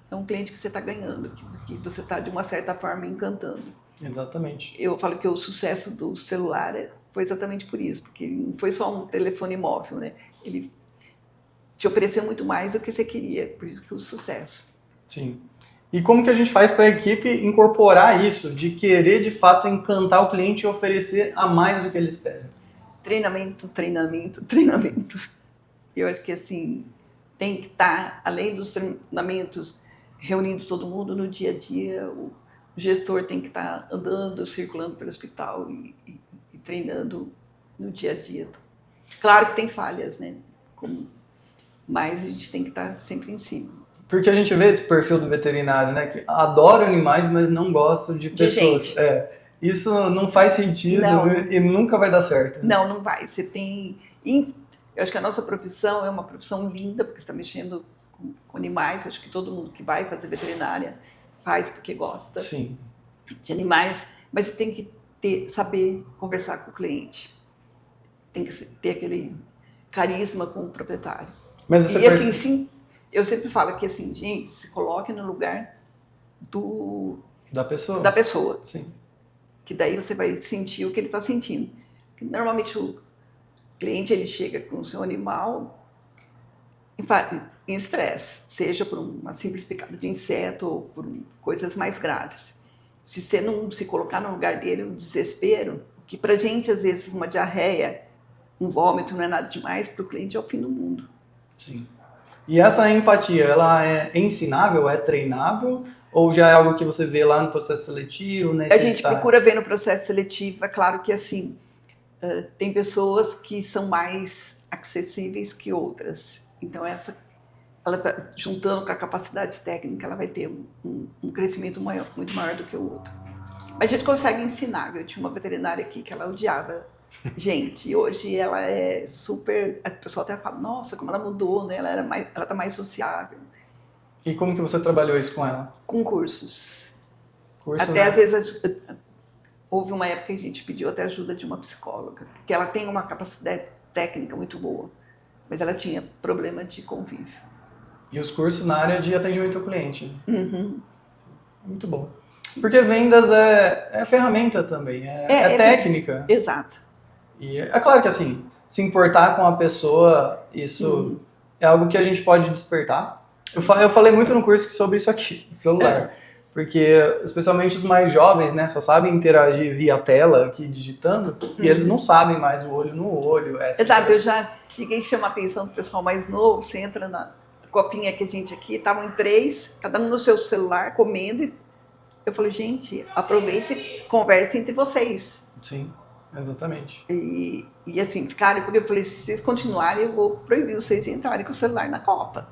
é um cliente que você está ganhando, que você está, de uma certa forma, encantando. Exatamente. Eu falo que o sucesso do celular foi exatamente por isso, porque não foi só um telefone móvel, né? Ele te ofereceu muito mais do que você queria, por isso que o sucesso. Sim. E como que a gente faz para a equipe incorporar isso, de querer de fato encantar o cliente e oferecer a mais do que ele espera? Treinamento, treinamento, treinamento. Eu acho que assim, tem que estar, além dos treinamentos, reunindo todo mundo no dia a dia, o gestor tem que estar andando, circulando pelo hospital e treinando no dia a dia. Claro que tem falhas, né? Mas a gente tem que estar sempre em cima. Porque a gente vê esse perfil do veterinário, né? Que adora animais, mas não gosta de pessoas. Isso não faz sentido e nunca vai dar certo. Né? Não vai. Você tem... Eu acho que a nossa profissão é uma profissão linda, porque você está mexendo com animais. Acho que todo mundo que vai fazer veterinária faz porque gosta de animais, mas você tem que saber conversar com o cliente, tem que ter aquele carisma com o proprietário. Mas você assim, sim, eu sempre falo que assim, gente, se coloque no lugar da pessoa. Sim. Que daí você vai sentir o que ele está sentindo. Normalmente o cliente ele chega com o seu animal em estresse, seja por uma simples picada de inseto ou por coisas mais graves. Se você não se colocar no lugar dele, o desespero, que pra gente às vezes uma diarreia, um vômito não é nada demais, para o cliente é o fim do mundo. Sim. E essa empatia, ela é ensinável, é treinável ou já é algo que você vê lá no processo seletivo? A gente procura ver no processo seletivo, é claro que assim, tem pessoas que são mais acessíveis que outras. Então ela juntando com a capacidade técnica, ela vai ter um crescimento muito maior do que o outro. Mas a gente consegue ensinar. Eu tinha uma veterinária aqui que ela odiava Gente, hoje ela é super. A pessoa até fala, nossa, como ela mudou, né? Ela tá mais sociável. E como que você trabalhou isso com ela? Com cursos. Curso, Até né? às vezes houve uma época que a gente pediu até ajuda de uma psicóloga, porque ela tem uma capacidade técnica muito boa, mas ela tinha problema de convívio. E os cursos na área de atendimento ao cliente. Uhum. Muito bom. Porque vendas é ferramenta também, é técnica. Exato. E é claro que assim, se importar com a pessoa, isso é algo que a gente pode despertar. Eu falei muito no curso sobre isso aqui, celular. Porque, especialmente os mais jovens, né, só sabem interagir via tela, aqui digitando, e eles não sabem mais o olho no olho. Exato, eu já cheguei a chamar a atenção do pessoal mais novo, você entra na copinha que a gente aqui, estavam em 3, cada um no seu celular, comendo, e eu falei, gente, aproveite e converse entre vocês. Sim, exatamente. E assim, ficaram, porque eu falei, se vocês continuarem, eu vou proibir vocês de entrarem com o celular na Copa.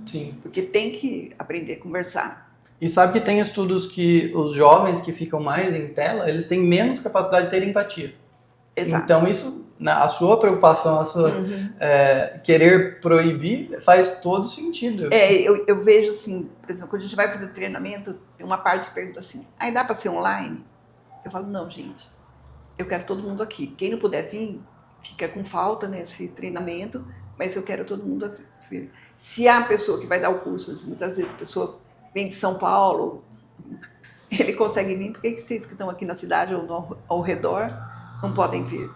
Sim. Porque tem que aprender a conversar. E sabe que tem estudos que os jovens que ficam mais em tela, eles têm menos capacidade de ter empatia. Exato. Então isso, a sua preocupação, a sua querer proibir, faz todo sentido. Eu vejo assim, por exemplo, quando a gente vai fazer treinamento, tem uma parte que pergunta assim, aí dá para ser online? Eu falo, não, gente, eu quero todo mundo aqui. Quem não puder vir, fica com falta nesse treinamento, mas eu quero todo mundo aqui. Se há uma pessoa que vai dar o curso, muitas vezes a pessoa vem de São Paulo, ele consegue vir, por que vocês que estão aqui na cidade ou ao redor não podem vir?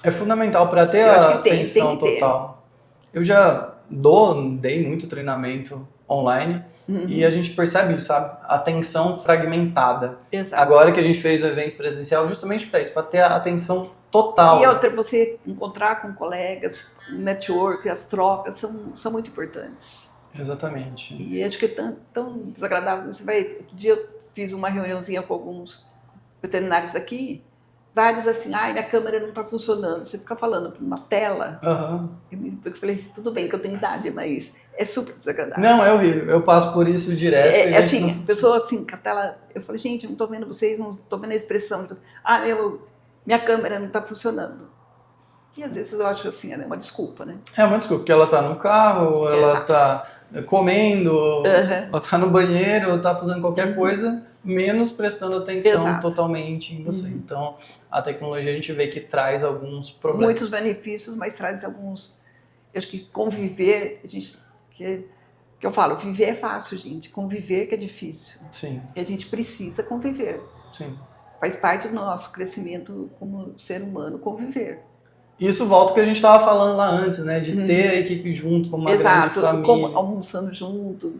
É fundamental para ter a atenção total. Eu já dei muito treinamento online e a gente percebe isso, sabe? Atenção fragmentada. Exato. Agora que a gente fez o evento presencial, justamente para isso, para ter a atenção total. E outra, você encontrar com colegas, o network, as trocas são muito importantes. Exatamente. E acho que é tão desagradável. Outro dia eu fiz uma reuniãozinha com alguns veterinários aqui, vários assim, minha câmera não está funcionando. Você fica falando por uma tela. Eu falei, tudo bem que eu tenho idade, mas é super desagradável. Não, é horrível. Eu passo por isso direto. Assim, a pessoa assim, com a tela, eu falei, gente, eu não estou vendo vocês, não estou vendo a expressão. Minha câmera não está funcionando. E às vezes eu acho assim, é uma desculpa, né? É uma desculpa, porque ela tá no carro, ela tá comendo, ela tá no banheiro, ela tá fazendo qualquer coisa, menos prestando atenção totalmente em você. Então, a tecnologia a gente vê que traz alguns problemas. Muitos benefícios, mas traz alguns... Eu acho que conviver, que eu falo, viver é fácil, gente. Conviver que é difícil. Sim. E a gente precisa conviver. Sim. Faz parte do nosso crescimento como ser humano, conviver. Isso volta ao que a gente estava falando lá antes, né? De ter a equipe junto, como uma grande família. Como almoçando junto.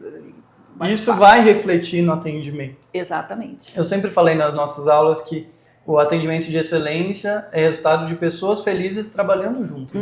Isso vai refletir no atendimento. Exatamente. Eu sempre falei nas nossas aulas que o atendimento de excelência é resultado de pessoas felizes trabalhando juntas.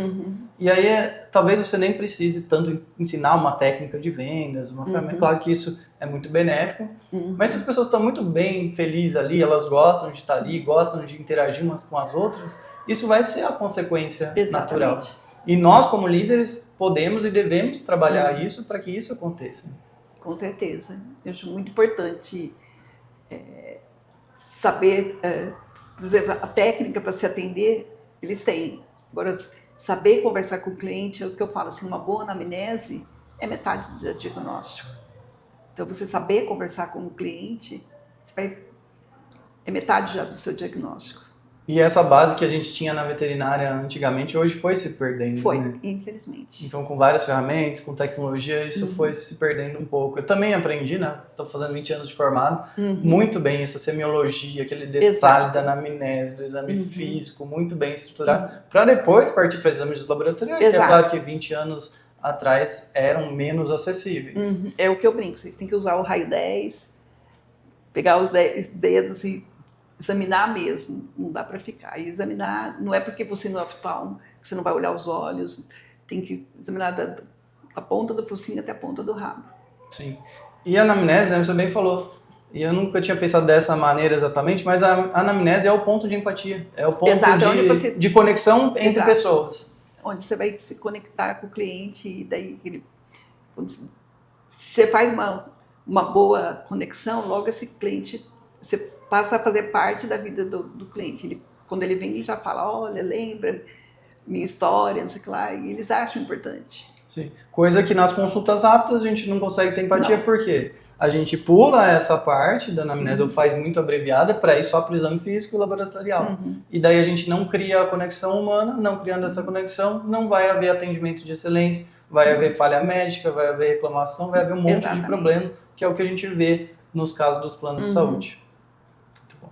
E aí, talvez você nem precise tanto ensinar uma técnica de vendas, uma ferramenta. Claro que isso é muito benéfico, mas se as pessoas estão muito bem felizes ali, elas gostam de estar ali, gostam de interagir umas com as outras, isso vai ser a consequência natural. E nós, como líderes, podemos e devemos trabalhar isso para que isso aconteça. Com certeza. Eu acho muito importante saber, por exemplo, a técnica para se atender, eles têm. Agora, saber conversar com o cliente, é o que eu falo, assim, uma boa anamnese é metade do diagnóstico. Então, você saber conversar com o cliente, é metade já do seu diagnóstico. E essa base que a gente tinha na veterinária antigamente, hoje foi se perdendo. Foi, né? Infelizmente. Então, com várias ferramentas, com tecnologia, isso foi se perdendo um pouco. Eu também aprendi, né? Estou fazendo 20 anos de formado, muito bem essa semiologia, aquele detalhe da anamnese, do exame físico, muito bem estruturado, para depois partir para exames laboratoriais, que é claro que 20 anos atrás eram menos acessíveis. É o que eu brinco, vocês têm que usar o raio 10, pegar os dedos e examinar mesmo, não dá para ficar. E examinar, não é porque você não é oftalmo, que você não vai olhar os olhos, tem que examinar da ponta do focinho até a ponta do rabo. Sim. E a anamnese, né, você bem falou, e eu nunca tinha pensado dessa maneira exatamente, mas a anamnese é o ponto de empatia, é o ponto de conexão entre pessoas. Onde você vai se conectar com o cliente e daí quando você faz uma boa conexão, logo esse cliente, você passa a fazer parte da vida do cliente. Ele quando ele vem, ele já fala, olha, lembra minha história, não sei o que lá, e eles acham importante. Sim. Coisa que nas consultas rápidas a gente não consegue ter empatia, por quê? A gente pula essa parte da anamnese ou faz muito abreviada para ir só para o exame físico e laboratorial. E daí a gente não cria a conexão humana, não criando essa conexão, não vai haver atendimento de excelência, vai haver falha médica, vai haver reclamação, vai haver um monte de problema, que é o que a gente vê nos casos dos planos de saúde. Muito bom.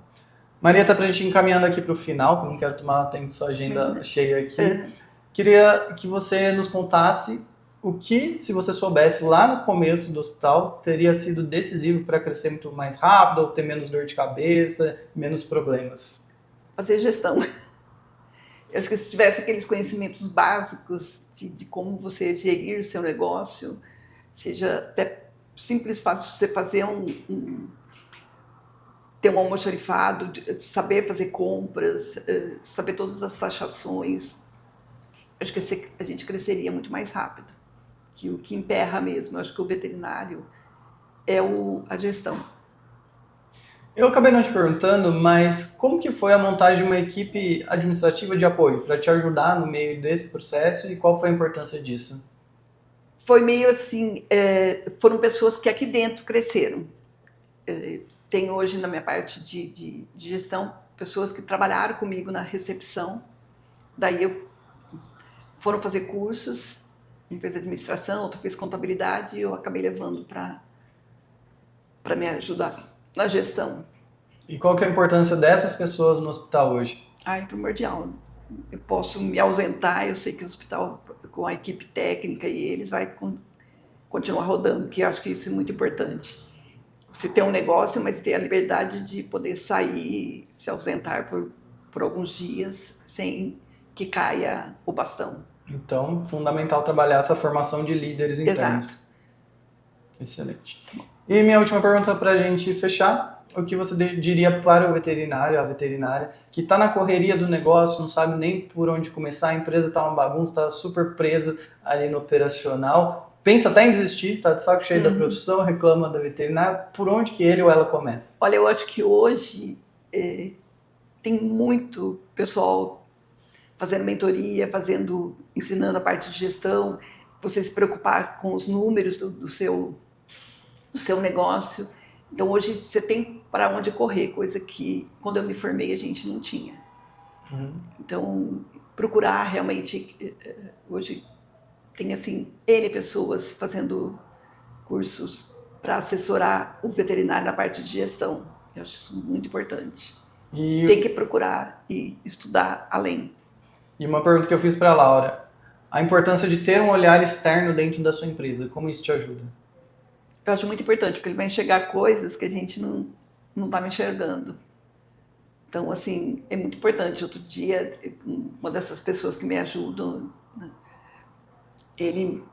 Marieta, para a gente ir encaminhando aqui para o final, que eu não quero tomar tempo de sua agenda cheia aqui, queria que você nos contasse o que, se você soubesse lá no começo do hospital, teria sido decisivo para crescer muito mais rápido, ou ter menos dor de cabeça, menos problemas? Fazer gestão. Eu acho que se tivesse aqueles conhecimentos básicos de como você gerir o seu negócio, seja até simples fato de você fazer ter um almoxarifado, saber fazer compras, saber todas as taxações, acho que a gente cresceria muito mais rápido. Que o que emperra mesmo, acho que o veterinário é a gestão. Eu acabei não te perguntando, mas como que foi a montagem de uma equipe administrativa de apoio para te ajudar no meio desse processo e qual foi a importância disso? Foi meio assim, foram pessoas que aqui dentro cresceram. Tem hoje na minha parte de gestão pessoas que trabalharam comigo na recepção, daí foram fazer cursos, um fez administração, outro fez contabilidade, e eu acabei levando para me ajudar na gestão. E qual que é a importância dessas pessoas no hospital hoje? É primordial. Eu posso me ausentar, eu sei que o hospital, com a equipe técnica e eles, vai continuar rodando, que eu acho que isso é muito importante. Você ter um negócio, mas ter a liberdade de poder sair, se ausentar por alguns dias, sem que caia o bastão. Então, fundamental trabalhar essa formação de líderes internos. Exato. Excelente. E minha última pergunta para a gente fechar, o que você diria para o veterinário, a veterinária, que está na correria do negócio, não sabe nem por onde começar, a empresa está uma bagunça, está super presa ali no operacional, pensa até em desistir, está de saco cheio da profissão, reclama da veterinária, por onde que ele ou ela começa? Olha, eu acho que hoje tem muito pessoal fazendo mentoria, ensinando a parte de gestão, você se preocupar com os números do seu negócio. Então, hoje você tem para onde correr, coisa que quando eu me formei a gente não tinha. Então, procurar realmente, hoje tem assim, N pessoas fazendo cursos para assessorar o veterinário na parte de gestão. Eu acho isso muito importante. Tem que procurar e estudar além. E uma pergunta que eu fiz para a Laura, a importância de ter um olhar externo dentro da sua empresa, como isso te ajuda? Eu acho muito importante, porque ele vai enxergar coisas que a gente não está enxergando. Então, assim, é muito importante. Outro dia, uma dessas pessoas que me ajudam, ele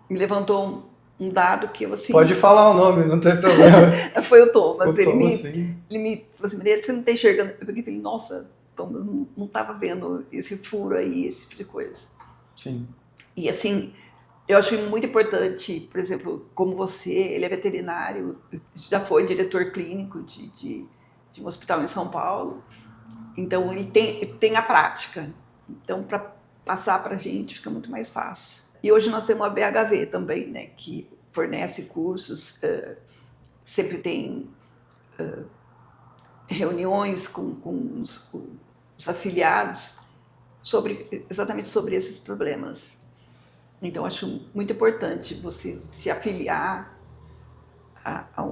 me levantou um dado que eu, assim... Pode falar o nome, não tem problema. Foi o Thomas. Ele me falou assim, Marieta, você não está enxergando? Eu peguei e falei, nossa, Thomas, não estava vendo esse furo aí, esse tipo de coisa. Sim. E, assim... Eu acho muito importante, por exemplo, como você, ele é veterinário, já foi diretor clínico de um hospital em São Paulo, então ele tem a prática. Então, para passar para a gente fica muito mais fácil. E hoje nós temos a BHV também, né, que fornece cursos, sempre tem reuniões com os afiliados exatamente sobre esses problemas. Então, acho muito importante você se afiliar a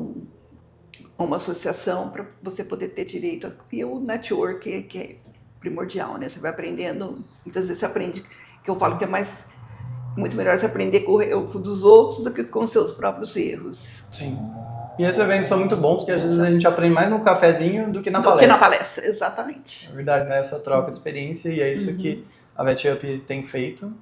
uma associação para você poder ter direito a... E o network que é primordial, né? Você vai aprendendo, muitas vezes você aprende, que eu falo que é muito melhor você aprender com o erro dos outros do que com os seus próprios erros. Sim. E esses eventos são muito bons, porque às vezes a gente aprende mais no cafezinho do que na palestra. Do que na palestra, exatamente. É verdade, né? Essa troca de experiência, e é isso que a VetUp tem feito.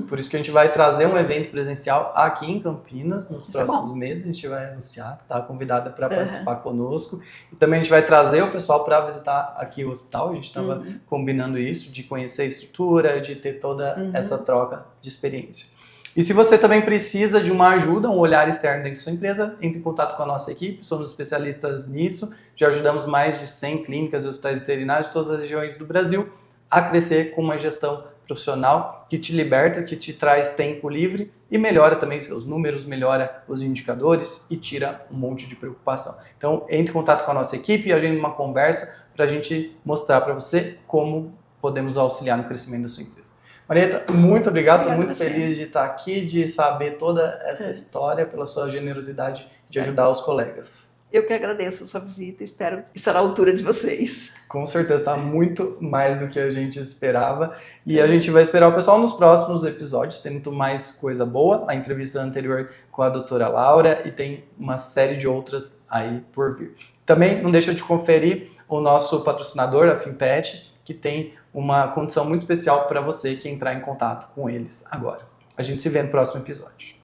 Por isso que a gente vai trazer um evento presencial aqui em Campinas nos próximos meses. A gente vai anunciar, tá convidada para participar conosco. E também a gente vai trazer o pessoal para visitar aqui o hospital. A gente estava combinando isso, de conhecer a estrutura, de ter toda essa troca de experiência. E se você também precisa de uma ajuda, um olhar externo dentro da sua empresa, entre em contato com a nossa equipe, somos especialistas nisso, já ajudamos mais de 100 clínicas e hospitais veterinários de todas as regiões do Brasil a crescer com uma gestão profissional que te liberta, que te traz tempo livre e melhora também seus números, melhora os indicadores e tira um monte de preocupação. Então, entre em contato com a nossa equipe e agende uma conversa para a gente mostrar para você como podemos auxiliar no crescimento da sua empresa. Marieta, muito obrigado, estou muito feliz de estar aqui, de saber toda essa história, pela sua generosidade de ajudar os colegas. Eu que agradeço a sua visita, espero estar à altura de vocês. Com certeza, está muito mais do que a gente esperava. E a gente vai esperar o pessoal nos próximos episódios, tem muito mais coisa boa. A entrevista anterior com a doutora Laura e tem uma série de outras aí por vir. Também não deixa de conferir o nosso patrocinador, a Fimpet, que tem uma condição muito especial para você que entrar em contato com eles agora. A gente se vê no próximo episódio.